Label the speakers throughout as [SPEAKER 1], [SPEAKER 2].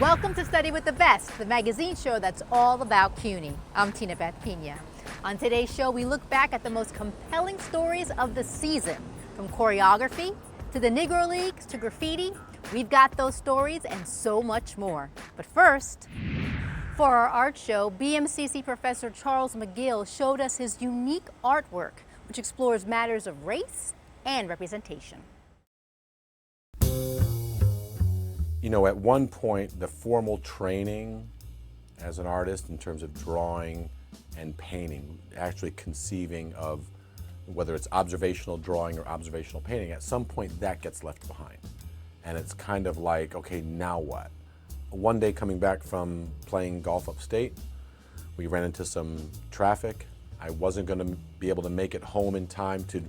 [SPEAKER 1] Welcome to Study with the Best, the magazine show that's all about CUNY. I'm Tina Beth Pina. On today's show, we look back at the most compelling stories of the season. From choreography, to the Negro Leagues, to graffiti, we've got those stories and so much more. But first, for our art show, BMCC professor Charles McGill showed us his unique artwork, which explores matters of race and representation.
[SPEAKER 2] You know, at one point, the formal training as an artist in terms of drawing and painting, actually conceiving of whether it's observational drawing or observational painting, at some point that gets left behind. And it's kind of like, okay, now what? One day coming back from playing golf upstate, we ran into some traffic. I wasn't going to be able to make it home in time to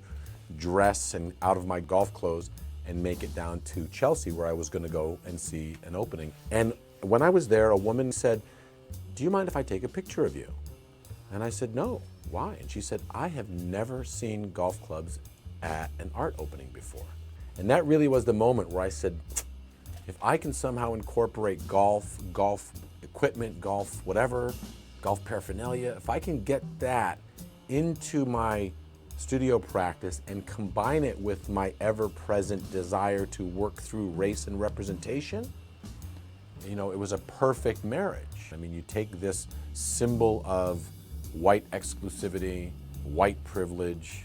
[SPEAKER 2] dress and out of my golf clothes and make it down to Chelsea, where I was going to go and see an opening. And when I was there, a woman said, "Do you mind if I take a picture of you?" And I said, "No, why?" And she said, "I have never seen golf clubs at an art opening before." And that really was the moment where I said, if I can somehow incorporate golf equipment, golf whatever, golf paraphernalia, if I can get that into my studio practice and combine it with my ever-present desire to work through race and representation, you know, it was a perfect marriage. I mean, you take this symbol of white exclusivity, white privilege,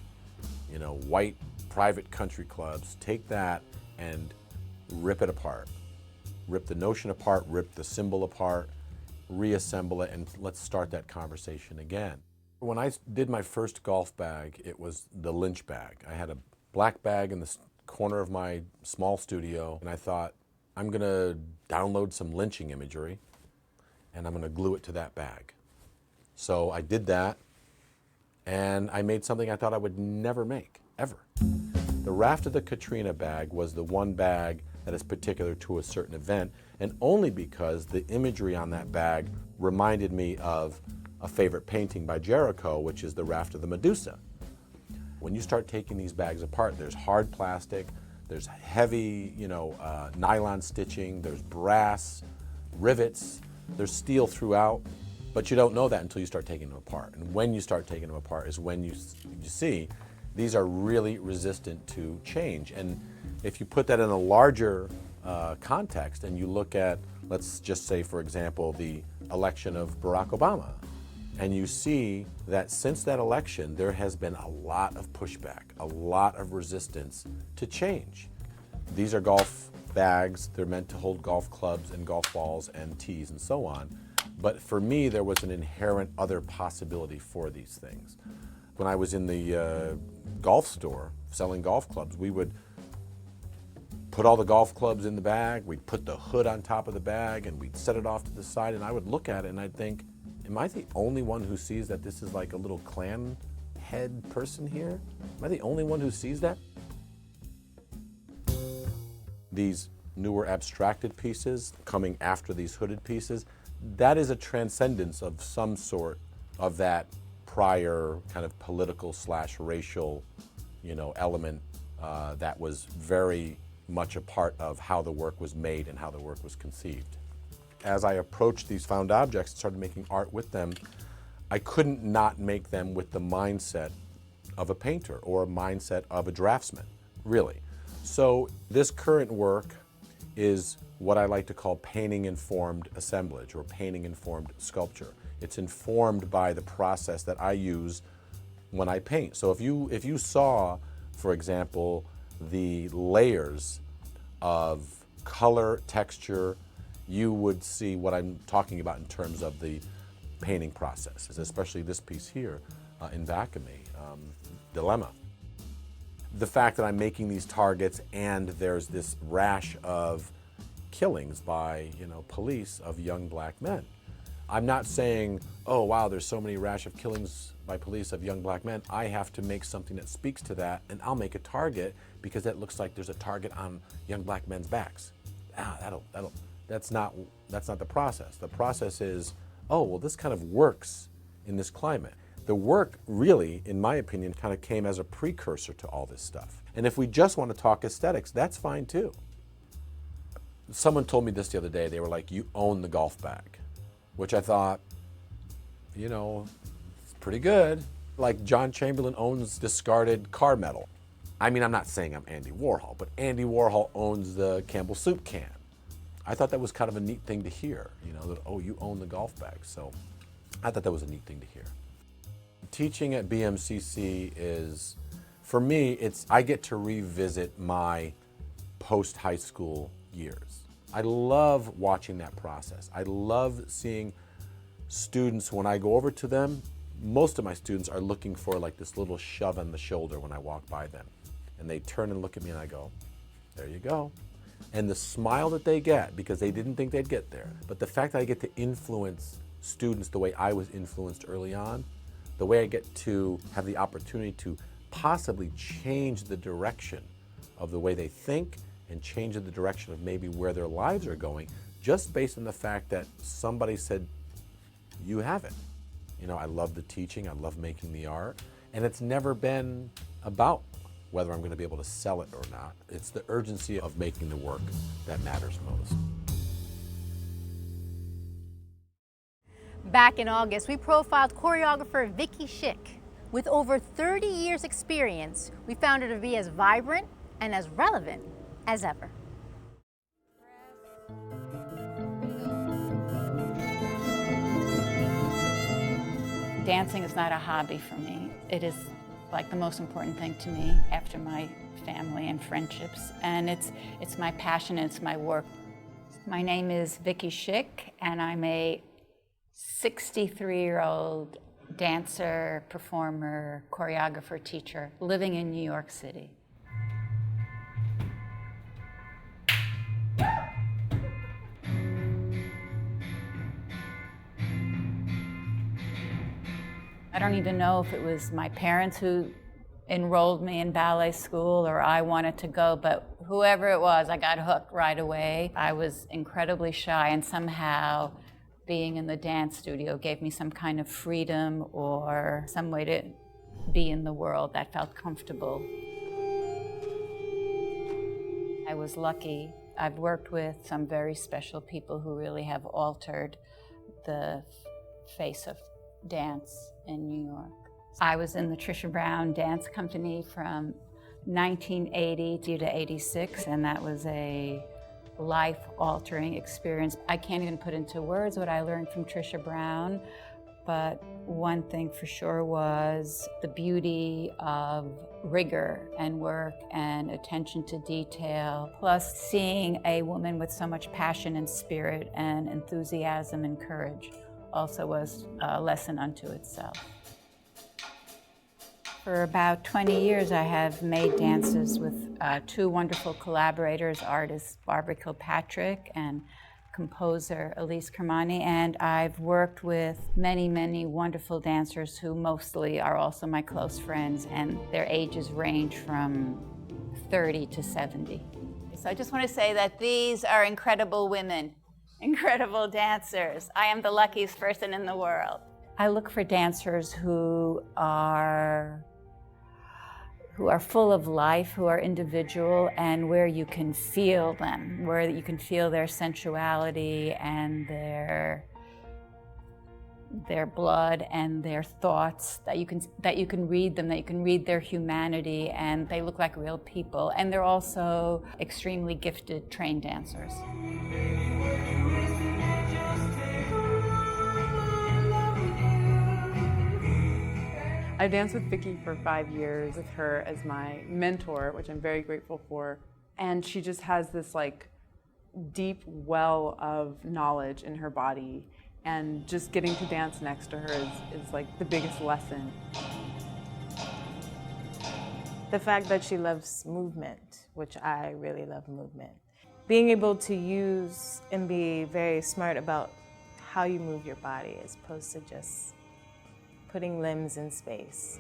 [SPEAKER 2] you know, white private country clubs, take that and rip it apart. Rip the notion apart, rip the symbol apart, reassemble it, and let's start that conversation again. When I did my first golf bag, it was the lynch bag. I had a black bag in the corner of my small studio, and I thought, I'm gonna download some lynching imagery, and I'm gonna glue it to that bag. So I did that, and I made something I thought I would never make, ever. The Raft of the Katrina bag was the one bag that is particular to a certain event, and only because the imagery on that bag reminded me of a favorite painting by Jericho, which is the Raft of the Medusa. When you start taking these bags apart, there's hard plastic, there's heavy, nylon stitching, there's brass, rivets, there's steel throughout, but you don't know that until you start taking them apart. And when you start taking them apart is when you see these are really resistant to change. And if you put that in a larger context and you look at, let's just say, for example, the election of Barack Obama, and you see that since that election, there has been a lot of pushback, a lot of resistance to change. These are golf bags. They're meant to hold golf clubs and golf balls and tees and so on. But for me, there was an inherent other possibility for these things. When I was in the golf store selling golf clubs, we would put all the golf clubs in the bag, we'd put the hood on top of the bag, and we'd set it off to the side, and I would look at it and I'd think, am I the only one who sees that this is like a little clan head person here? Am I the only one who sees that? These newer abstracted pieces coming after these hooded pieces, that is a transcendence of some sort of that prior kind of political / racial, element that was very much a part of how the work was made and how the work was conceived. As I approached these found objects and started making art with them, I couldn't not make them with the mindset of a painter or a mindset of a draftsman, really. So this current work is what I like to call painting-informed assemblage or painting-informed sculpture. It's informed by the process that I use when I paint. So if you saw, for example, the layers of color, texture, you would see what I'm talking about in terms of the painting process, especially this piece here in back of me, Dilemma. The fact that I'm making these targets and there's this rash of killings by police of young black men. I'm not saying, oh wow, there's so many rash of killings by police of young black men, I have to make something that speaks to that, and I'll make a target because that looks like there's a target on young black men's backs. That's not the process. The process is, oh, well, this kind of works in this climate. The work really, in my opinion, kind of came as a precursor to all this stuff. And if we just want to talk aesthetics, that's fine too. Someone told me this the other day. They were like, you own the golf bag, which I thought, you know, it's pretty good. Like John Chamberlain owns discarded car metal. I mean, I'm not saying I'm Andy Warhol, but Andy Warhol owns the Campbell soup can. I thought that was kind of a neat thing to hear, you know, that, oh, you own the golf bag. So I thought that was a neat thing to hear. Teaching at BMCC is, for me, I get to revisit my post-high school years. I love watching that process. I love seeing students, when I go over to them, most of my students are looking for like this little shove on the shoulder when I walk by them. And they turn and look at me and I go, there you go. And the smile that they get, because they didn't think they'd get there, but the fact that I get to influence students the way I was influenced early on, the way I get to have the opportunity to possibly change the direction of the way they think and change the direction of maybe where their lives are going, just based on the fact that somebody said, you have it. You know, I love the teaching, I love making the art, and it's never been about whether I'm going to be able to sell it or not. It's the urgency of making the work that matters most.
[SPEAKER 1] Back in August, we profiled choreographer Vicky Schick. With over 30 years experience, we found her to be as vibrant and as relevant as ever.
[SPEAKER 3] Dancing is not a hobby for me. It is like the most important thing to me after my family and friendships. And it's my passion, it's my work. My name is Vicky Schick, and I'm a 63-year-old dancer, performer, choreographer, teacher living in New York City. I don't even know if it was my parents who enrolled me in ballet school or I wanted to go, but whoever it was, I got hooked right away. I was incredibly shy, and somehow being in the dance studio gave me some kind of freedom or some way to be in the world that felt comfortable. I was lucky. I've worked with some very special people who really have altered the face of dance in New York. I was in the Trisha Brown Dance Company from 1980 to 86, and that was a life-altering experience. I can't even put into words what I learned from Trisha Brown, but one thing for sure was the beauty of rigor and work and attention to detail, plus seeing a woman with so much passion and spirit and enthusiasm and courage also was a lesson unto itself. For about 20 years, I have made dances with two wonderful collaborators, artist Barbara Kilpatrick and composer Elise Kermani, and I've worked with many, many wonderful dancers who mostly are also my close friends, and their ages range from 30 to 70. So I just want to say that these are incredible women, incredible dancers. I am the luckiest person in the world. I look for dancers who are full of life, who are individual, and where you can feel them, where you can feel their sensuality and their blood and their thoughts, that you can read them, that you can read their humanity, and they look like real people. And they're also extremely gifted, trained dancers.
[SPEAKER 4] I danced with Vicky for 5 years, with her as my mentor, which I'm very grateful for. And she just has this like deep well of knowledge in her body. And just getting to dance next to her is like the biggest lesson.
[SPEAKER 5] The fact that she loves movement, which I really love movement. Being able to use and be very smart about how you move your body as opposed to just putting limbs in space.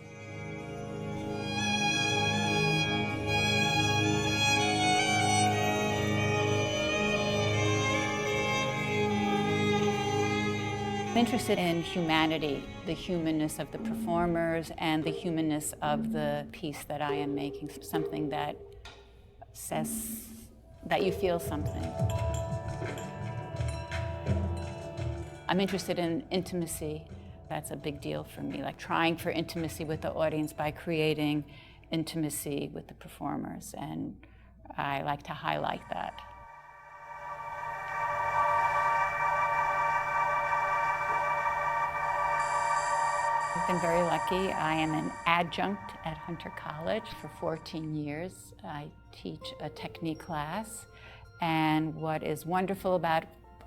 [SPEAKER 3] I'm interested in humanity, the humanness of the performers and the humanness of the piece that I am making, something that says that you feel something. I'm interested in intimacy. That's a big deal for me, like trying for intimacy with the audience by creating intimacy with the performers, and I like to highlight that. I've been very lucky. I am an adjunct at Hunter College for 14 years. I teach a technique class, and what is wonderful about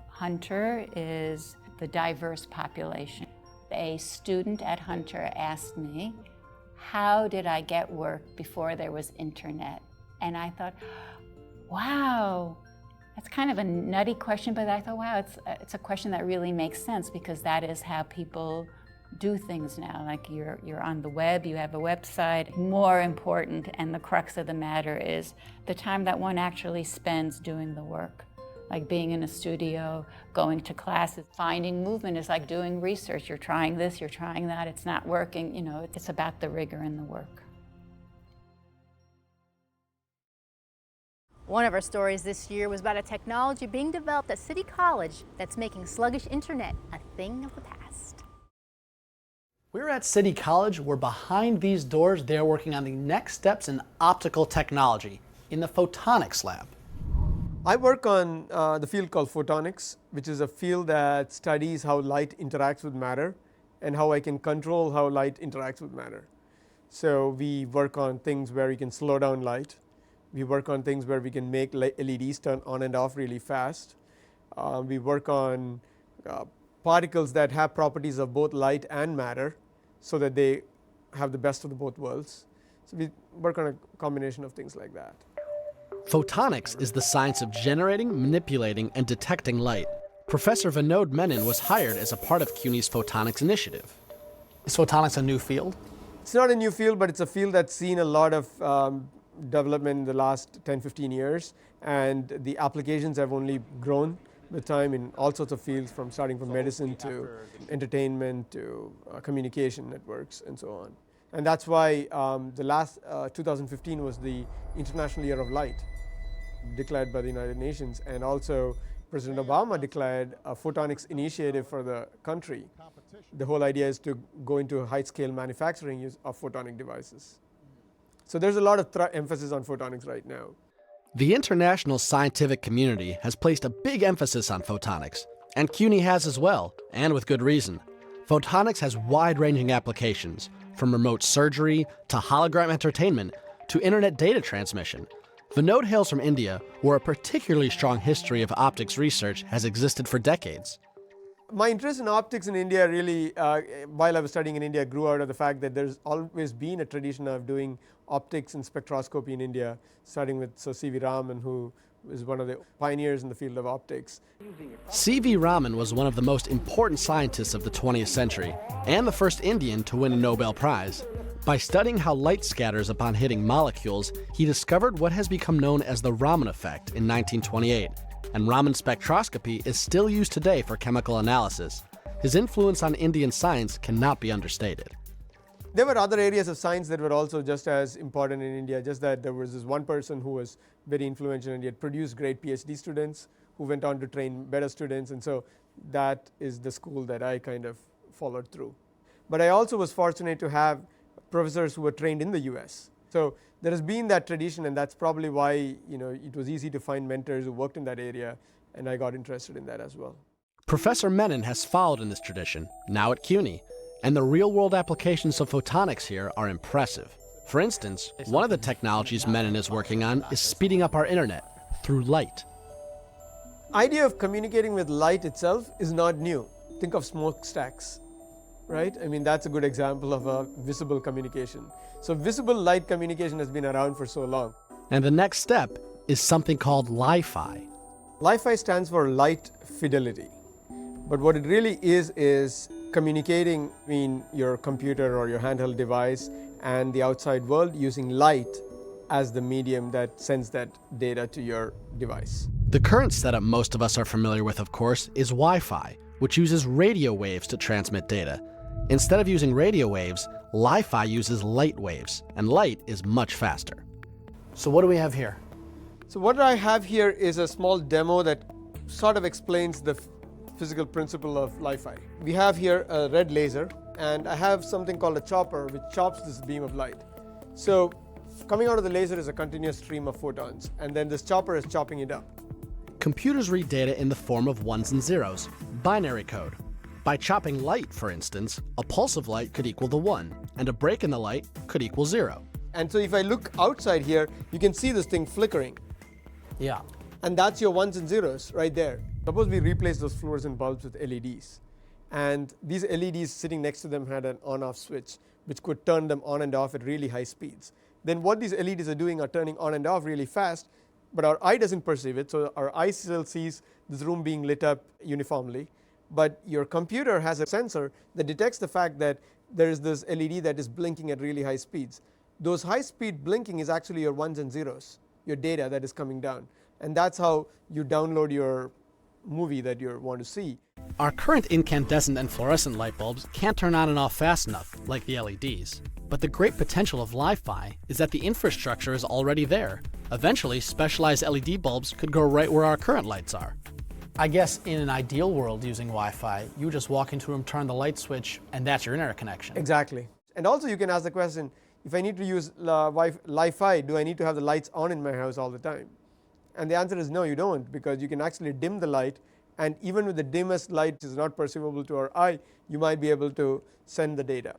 [SPEAKER 3] Hunter is the diverse population. A student at Hunter asked me, how did I get work before there was internet? And I thought, wow, that's kind of a nutty question, but I thought, wow, it's a question that really makes sense, because that is how people do things now. Like you're on the web, you have a website. More important, and the crux of the matter, is the time that one actually spends doing the work. Like being in a studio, going to classes. Finding movement is like doing research. You're trying this, you're trying that, it's not working. You know, it's about the rigor in the work.
[SPEAKER 1] One of our stories this year was about a technology being developed at City College that's making sluggish internet a thing of the past.
[SPEAKER 6] We're at City College, where behind these doors they're working on the next steps in optical technology in the photonics lab.
[SPEAKER 7] I work on the field called photonics, which is a field that studies how light interacts with matter and how I can control how light interacts with matter. So we work on things where we can slow down light. We work on things where we can make LEDs turn on and off really fast. We work on particles that have properties of both light and matter, so that they have the best of both worlds. So we work on a combination of things like that.
[SPEAKER 6] Photonics is the science of generating, manipulating, and detecting light. Professor Vinod Menon was hired as a part of CUNY's photonics initiative. Is photonics a new field?
[SPEAKER 7] It's not a new field, but it's a field that's seen a lot of development in the last 10-15 years, and the applications have only grown with time in all sorts of fields, from starting from medicine to entertainment to communication networks and so on. And that's why the last 2015 was the International Year of Light, declared by the United Nations, and also President Obama declared a photonics initiative for the country. The whole idea is to go into high-scale manufacturing of photonic devices. So there's a lot of emphasis on photonics right now.
[SPEAKER 6] The international scientific community has placed a big emphasis on photonics, and CUNY has as well, and with good reason. Photonics has wide-ranging applications, from remote surgery to hologram entertainment to internet data transmission. Vinod hails from India, where a particularly strong history of optics research has existed for decades.
[SPEAKER 7] My interest in optics in India really, while I was studying in India, grew out of the fact that there's always been a tradition of doing optics and spectroscopy in India, starting with C.V. Raman, who is one of the pioneers in the field of optics.
[SPEAKER 6] C.V. Raman was one of the most important scientists of the 20th century, and the first Indian to win a Nobel Prize. By studying how light scatters upon hitting molecules, he discovered what has become known as the Raman effect in 1928, and Raman spectroscopy is still used today for chemical analysis. His influence on Indian science cannot be understated.
[SPEAKER 7] There were other areas of science that were also just as important in India, just that there was this one person who was very influential, and he had produced great PhD students who went on to train better students, and so that is the school that I kind of followed through. But I also was fortunate to have professors who were trained in the US. So there has been that tradition, and that's probably why it was easy to find mentors who worked in that area, and I got interested in that as well.
[SPEAKER 6] Professor Menon has followed in this tradition, now at CUNY, and the real-world applications of photonics here are impressive. For instance, one of the technologies Menon is working on is speeding up our internet through light.
[SPEAKER 7] Idea of communicating with light itself is not new. Think of smokestacks, right? I mean, that's a good example of a visible communication. So visible light communication has been around for so long.
[SPEAKER 6] And the next step is something called Li-Fi.
[SPEAKER 7] Li-Fi stands for light fidelity. But what it really is communicating between your computer or your handheld device and the outside world using light as the medium that sends that data to your device.
[SPEAKER 6] The current setup most of us are familiar with, of course, is Wi-Fi, which uses radio waves to transmit data. Instead of using radio waves, Li-Fi uses light waves, and light is much faster. So what do we have here?
[SPEAKER 7] So what I have here is a small demo that sort of explains the physical principle of Li-Fi. We have here a red laser, and I have something called a chopper which chops this beam of light. So coming out of the laser is a continuous stream of photons, and then this chopper is chopping it up.
[SPEAKER 6] Computers read data in the form of ones and zeros, binary code. By chopping light, for instance, a pulse of light could equal the 1, and a break in the light could equal 0.
[SPEAKER 7] And so if I look outside here, you can see this thing flickering.
[SPEAKER 6] Yeah.
[SPEAKER 7] And that's your ones and zeros right there. Suppose we replace those fluorescent bulbs with LEDs. And these LEDs sitting next to them had an on-off switch, which could turn them on and off at really high speeds. Then what these LEDs are doing are turning on and off really fast, but our eye doesn't perceive it. So our eye still sees this room being lit up uniformly. But your computer has a sensor that detects the fact that there is this LED that is blinking at really high speeds. Those high speed blinking is actually your ones and zeros, your data that is coming down. And that's how you download your movie that you want to see.
[SPEAKER 6] Our current incandescent and fluorescent light bulbs can't turn on and off fast enough, like the LEDs. But the great potential of Li-Fi is that the infrastructure is already there. Eventually, specialized LED bulbs could go right where our current lights are. I guess in an ideal world using Wi-Fi, you just walk into a room, turn the light switch, and that's your internet connection.
[SPEAKER 7] Exactly. And also you can ask the question, if I need to use Li-Fi, do I need to have the lights on in my house all the time? And the answer is no, you don't, because you can actually dim the light, and even with the dimmest light is not perceivable to our eye, you might be able to send the data.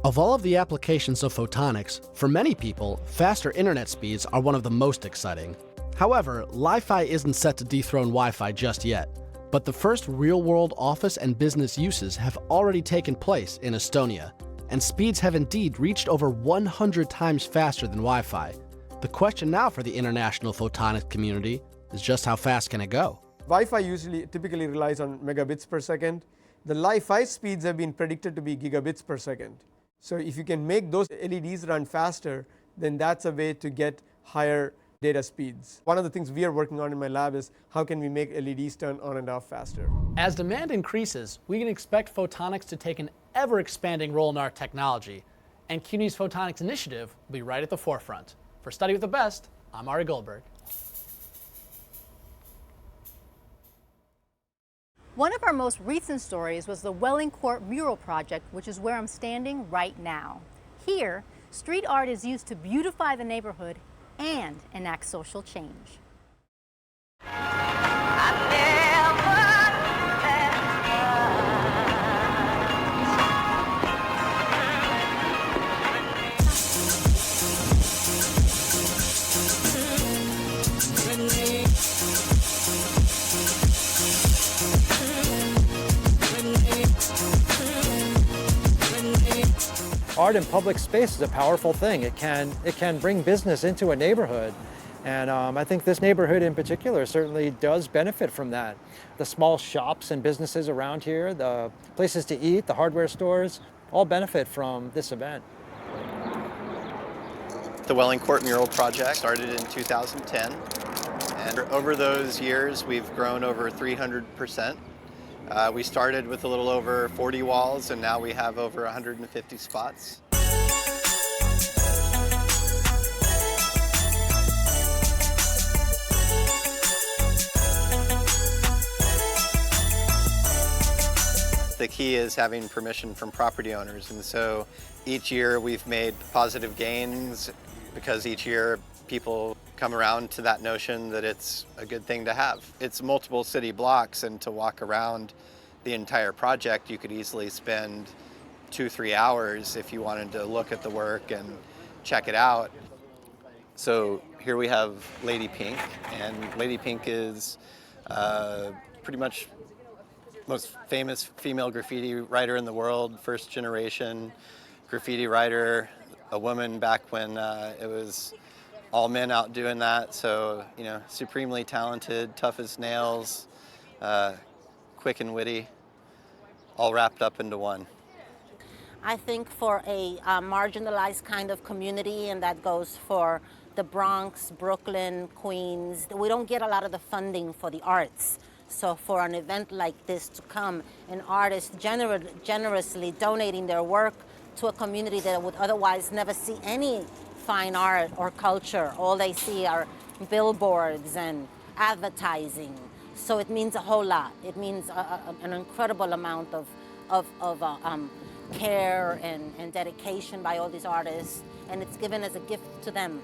[SPEAKER 6] Of all of the applications of photonics, for many people, faster internet speeds are one of the most exciting. However, Li-Fi isn't set to dethrone Wi-Fi just yet, but the first real-world office and business uses have already taken place in Estonia, and speeds have indeed reached over 100 times faster than Wi-Fi. The question now for the international photonics community is just how fast can it go?
[SPEAKER 7] Wi-Fi typically relies on megabits per second. The Li-Fi speeds have been predicted to be gigabits per second. So if you can make those LEDs run faster, then that's a way to get higher data speeds. One of the things we are working on in my lab is how can we make LEDs turn on and off faster.
[SPEAKER 6] As demand increases, we can expect photonics to take an ever-expanding role in our technology, and CUNY's Photonics Initiative will be right at the forefront. For Study with the Best, I'm Ari Goldberg.
[SPEAKER 1] One of our most recent stories was the Welling Court Mural Project, which is where I'm standing right now. Here, street art is used to beautify the neighborhood and enact social change.
[SPEAKER 8] Art in public space is a powerful thing. It can bring business into a neighborhood. And I think this neighborhood in particular certainly does benefit from that. The small shops and businesses around here, the places to eat, the hardware stores, all benefit from this event.
[SPEAKER 9] The Welling Court Mural Project started in 2010. And over those years, we've grown over 300%. We started with a little over 40 walls, and now we have over 150 spots. The key is having permission from property owners, and so each year we've made positive gains because each year people come around to that notion that it's a good thing to have. It's multiple city blocks, and to walk around the entire project, you could easily spend 2-3 hours if you wanted to look at the work and check it out. So here we have Lady Pink, and Lady Pink is pretty much most famous female graffiti writer in the world, first generation graffiti writer, a woman back when it was all men out doing that. So, you know, supremely talented, tough as nails, quick and witty, all wrapped up into one.
[SPEAKER 10] I think for a marginalized kind of community, and that goes for the Bronx, Brooklyn, Queens, we don't get a lot of the funding for the arts. So for an event like this to come, an artist generously donating their work to a community that would otherwise never see any fine art or culture. All they see are billboards and advertising. So it means a whole lot. It means an incredible amount of care and dedication by all these artists, and it's given as a gift to them.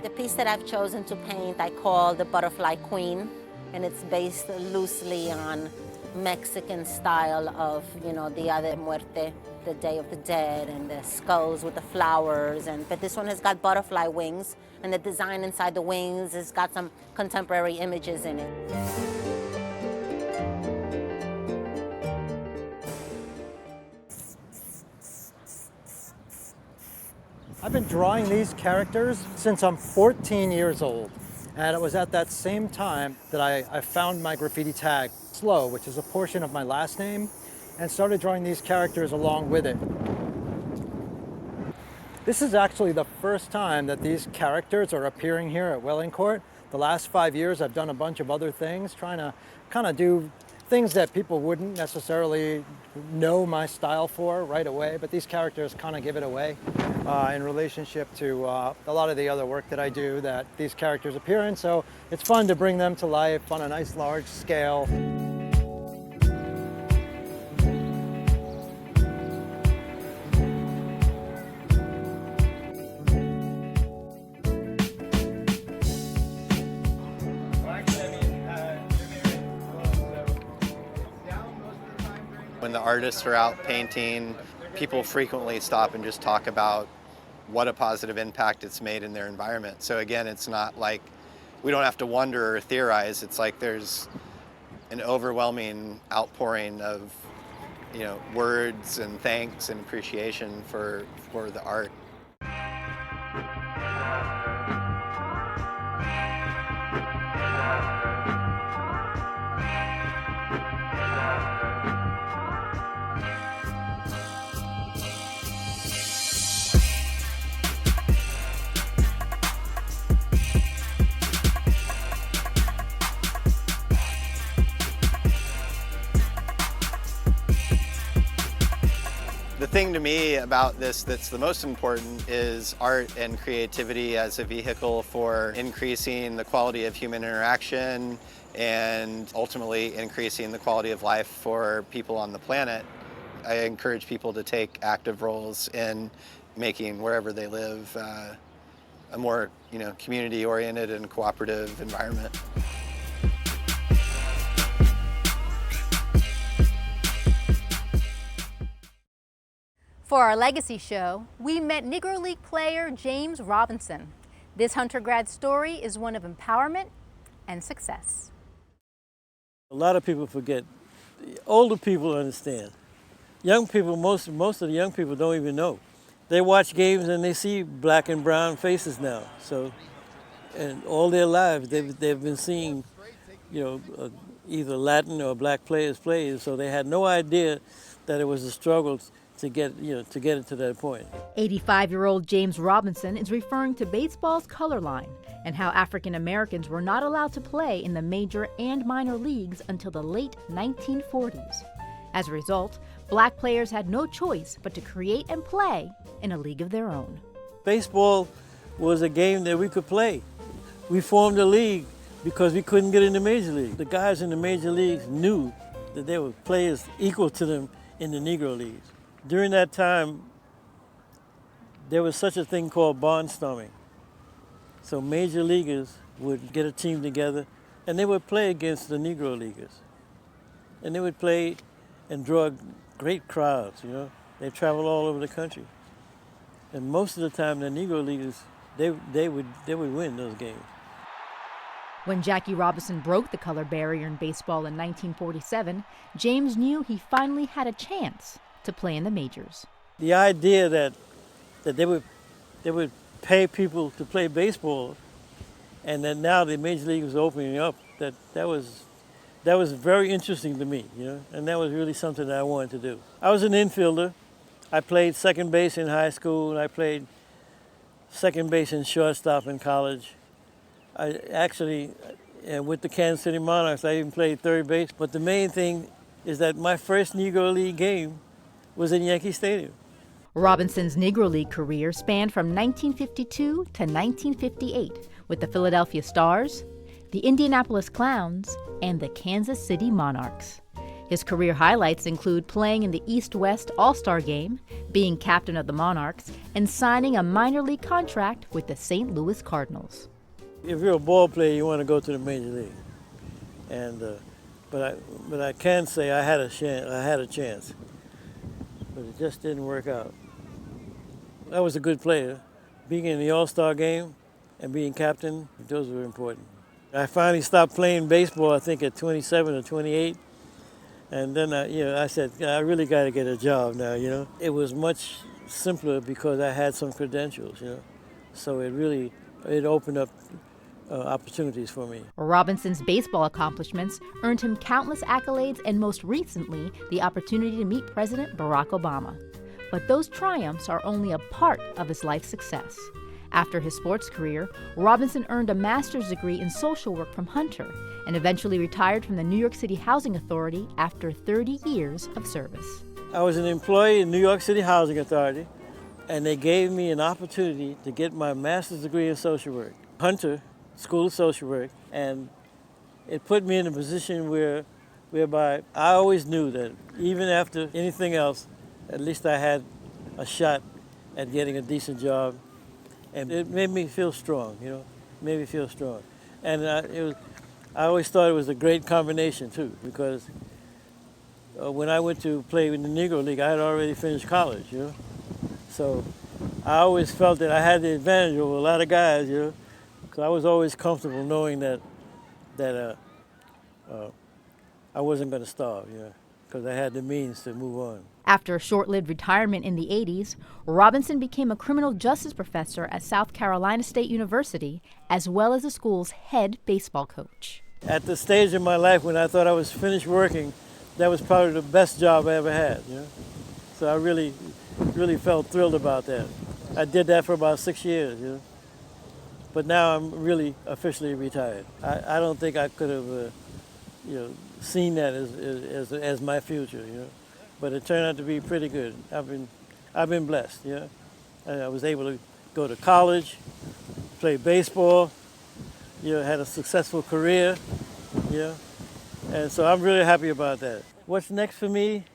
[SPEAKER 10] The piece that I've chosen to paint I call the Butterfly Queen, and it's based loosely on Mexican style of, Dia de Muerte, the Day of the Dead, and the skulls with the flowers. But this one has got butterfly wings, and the design inside the wings has got some contemporary images in it.
[SPEAKER 8] I've been drawing these characters since I'm 14 years old. And it was at that same time that I found my graffiti tag, Slow, which is a portion of my last name, and started drawing these characters along with it. This is actually the first time that these characters are appearing here at Welling Court. The last 5 years I've done a bunch of other things, trying to kind of do things that people wouldn't necessarily know my style for right away, but these characters kind of give it away in relationship to a lot of the other work that I do that these characters appear in. So it's fun to bring them to life on a nice large scale.
[SPEAKER 9] When the artists are out painting, people frequently stop and just talk about what a positive impact it's made in their environment. So again, it's not like we don't have to wonder or theorize. It's like there's an overwhelming outpouring of, words and thanks and appreciation for the art. The thing to me about this that's the most important is art and creativity as a vehicle for increasing the quality of human interaction and ultimately increasing the quality of life for people on the planet. I encourage people to take active roles in making wherever they live a more community-oriented and cooperative environment.
[SPEAKER 1] For our legacy show, we met Negro League player James Robinson. This Hunter grad story is one of empowerment and success.
[SPEAKER 11] A lot of people forget. Older people understand. Young people, most of the young people don't even know. They watch games and they see black and brown faces now. So, and all their lives they've been seeing, either Latin or black players play. So they had no idea that it was a struggle to get it to that point.
[SPEAKER 1] 85-year-old James Robinson is referring to baseball's color line and how African Americans were not allowed to play in the major and minor leagues until the late 1940s. As a result, black players had no choice but to create and play in a league of their own.
[SPEAKER 11] Baseball was a game that we could play. We formed a league because we couldn't get in the major league. The guys in the major leagues knew that there were players equal to them in the Negro leagues. During that time, there was such a thing called barnstorming. So major leaguers would get a team together and they would play against the Negro leaguers. And they would play and draw great crowds, They traveled all over the country. And most of the time, the Negro leaguers, they would win those games.
[SPEAKER 1] When Jackie Robinson broke the color barrier in baseball in 1947, James knew he finally had a chance to play in the majors.
[SPEAKER 11] The idea that they would pay people to play baseball, and that now the major league was opening up, that was very interesting to me, and that was really something that I wanted to do. I was an infielder. I played second base in high school, and I played second base and shortstop in college. I actually, with the Kansas City Monarchs, I even played third base. But the main thing is that my first Negro League game was in Yankee Stadium.
[SPEAKER 1] Robinson's Negro League career spanned from 1952 to 1958 with the Philadelphia Stars, the Indianapolis Clowns, and the Kansas City Monarchs. His career highlights include playing in the East-West All-Star Game, being captain of the Monarchs, and signing a minor league contract with the St. Louis Cardinals.
[SPEAKER 11] If you're a ball player, you want to go to the major league, and but I can say I had a chance, but it just didn't work out. I was a good player. Being in the All-Star Game and being captain, those were important. I finally stopped playing baseball, I think, at 27 or 28. And then, I said, I really got to get a job now, It was much simpler because I had some credentials, So it opened up opportunities for me.
[SPEAKER 1] Robinson's baseball accomplishments earned him countless accolades and most recently, the opportunity to meet President Barack Obama. But those triumphs are only a part of his life success. After his sports career, Robinson earned a master's degree in social work from Hunter and eventually retired from the New York City Housing Authority after 30 years of service.
[SPEAKER 11] I was an employee in New York City Housing Authority, and they gave me an opportunity to get my master's degree in social work. Hunter School of Social Work, and it put me in a position whereby I always knew that even after anything else, at least I had a shot at getting a decent job. And it made me feel strong, made me feel strong. And I always thought it was a great combination too, because when I went to play in the Negro League, I had already finished college, So I always felt that I had the advantage over a lot of guys, because I was always comfortable knowing that I wasn't going to starve, because I had the means to move on.
[SPEAKER 1] After a short-lived retirement in the 80s, Robinson became a criminal justice professor at South Carolina State University, as well as the school's head baseball coach.
[SPEAKER 11] At the stage in my life when I thought I was finished working, that was probably the best job I ever had. So I really felt thrilled about that. I did that for about 6 years. But now I'm really officially retired. I don't think I could have, seen that as my future. But it turned out to be pretty good. I've been blessed. I was able to go to college, play baseball, had a successful career, and so I'm really happy about that. What's next for me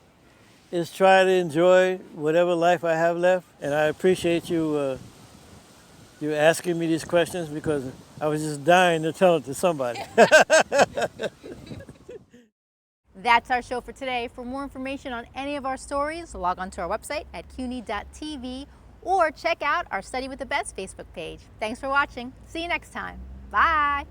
[SPEAKER 11] is try to enjoy whatever life I have left, and I appreciate you asking me these questions because I was just dying to tell it to somebody.
[SPEAKER 1] That's our show for today. For more information on any of our stories, log on to our website at cuny.tv or check out our Study with the Best Facebook page. Thanks for watching. See you next time. Bye.